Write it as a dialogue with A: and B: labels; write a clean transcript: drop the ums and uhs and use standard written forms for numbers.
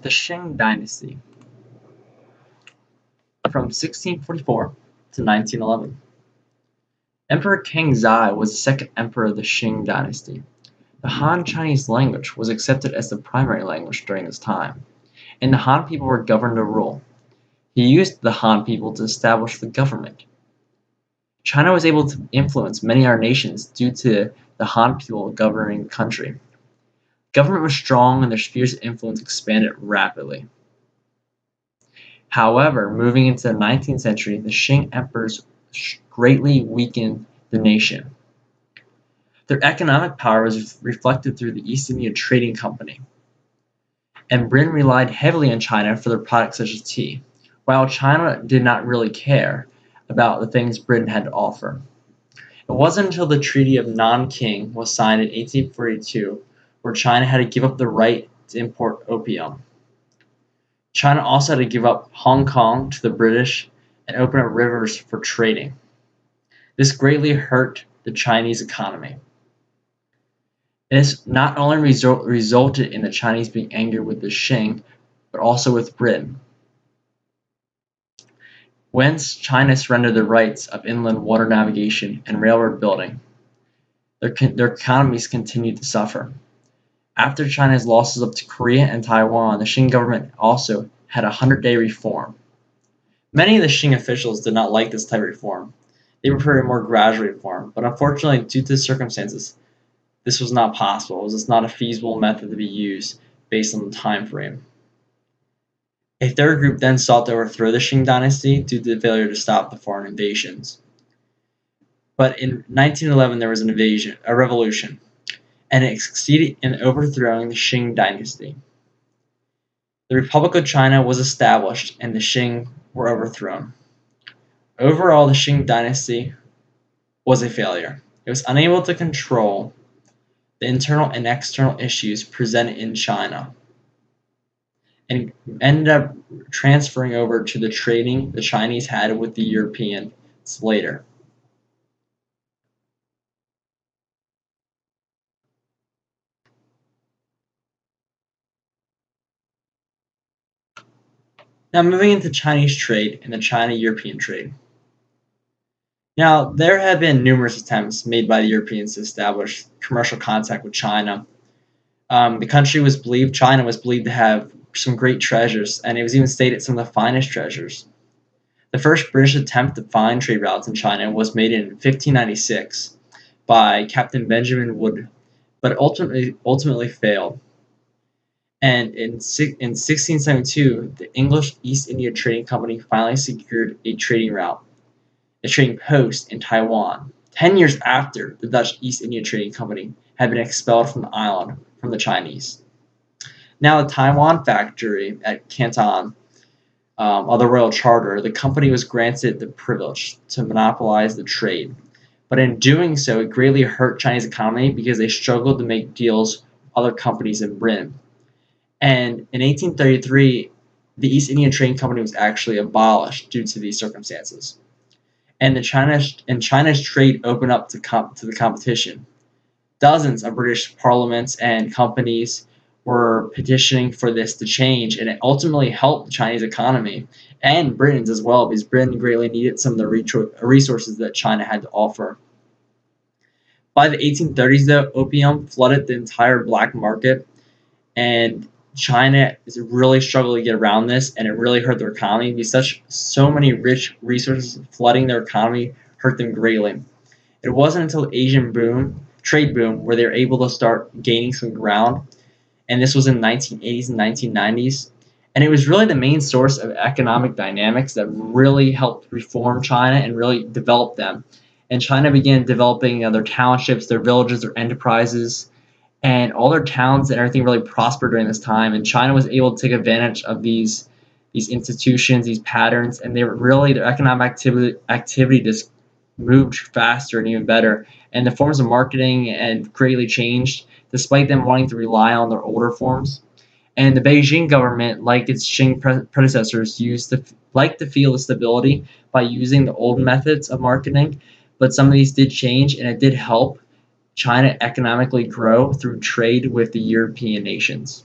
A: The Qing Dynasty, from 1644 to 1911. Emperor King Zai was the second emperor of the Qing Dynasty. The Han Chinese language was accepted as the primary language during this time, and the Han people were governed to rule. He used the Han people to establish the government. China was able to influence many other nations due to the Han people governing the country. Government was strong and their spheres of influence expanded rapidly. However, moving into the 19th century, the Qing emperors greatly weakened the nation. Their economic power was reflected through the East India Trading Company, and Britain relied heavily on China for their products such as tea, while China did not really care about the things Britain had to offer. It wasn't until the Treaty of Nanking was signed in 1842 where China had to give up the right to import opium. China also had to give up Hong Kong to the British and open up rivers for trading. This greatly hurt the Chinese economy. This not only resulted in the Chinese being angry with the Qing, but also with Britain. Once China surrendered the rights of inland water navigation and railroad building, their economies continued to suffer. After China's losses up to Korea and Taiwan, the Qing government also had a 100-day reform. Many of the Qing officials did not like this type of reform. They preferred a more gradual reform, but unfortunately, due to the circumstances, this was not possible. It was just not a feasible method to be used based on the time frame. A third group then sought to overthrow the Qing dynasty due to the failure to stop the foreign invasions. But in 1911, there was a revolution, and it succeeded in overthrowing the Qing dynasty. The Republic of China was established, and the Qing were overthrown. Overall, the Qing dynasty was a failure. It was unable to control the internal and external issues presented in China, and ended up transferring over to the trading the Chinese had with the Europeans later. Now moving into Chinese trade and the China-European trade. Now, there have been numerous attempts made by the Europeans to establish commercial contact with China. China was believed to have some great treasures, and it was even stated some of the finest treasures. The first British attempt to find trade routes in China was made in 1596 by Captain Benjamin Wood, but ultimately failed. And in 1672, the English East India Trading Company finally secured a trading route, a trading post in Taiwan, 10 years after the Dutch East India Trading Company had been expelled from the island from the Chinese. Now, the Taiwan factory at Canton of the Royal Charter, the company was granted the privilege to monopolize the trade. But in doing so, it greatly hurt Chinese economy because they struggled to make deals with other companies in Britain. And in 1833, the East India Trading Company was actually abolished due to these circumstances. And China's trade opened up to the competition. Dozens of British parliaments and companies were petitioning for this to change, and it ultimately helped the Chinese economy and Britain's as well, because Britain greatly needed some of the resources that China had to offer. By the 1830s, though, opium flooded the entire black market, and China is really struggling to get around this, and it really hurt their economy because so many rich resources flooding their economy hurt them greatly. It wasn't until the Asian trade boom, where they were able to start gaining some ground, and this was in the 1980s and 1990s. And it was really the main source of economic dynamics that really helped reform China and really develop them. And China began developing their townships, their villages, their enterprises, and all their towns and everything really prospered during this time. And China was able to take advantage of these institutions, these patterns, and their economic activity just moved faster and even better. And the forms of marketing had greatly changed, despite them wanting to rely on their older forms. And the Beijing government, like its Qing predecessors, liked to feel the stability by using the old methods of marketing. But some of these did change, and it did help China economically grow through trade with the European nations.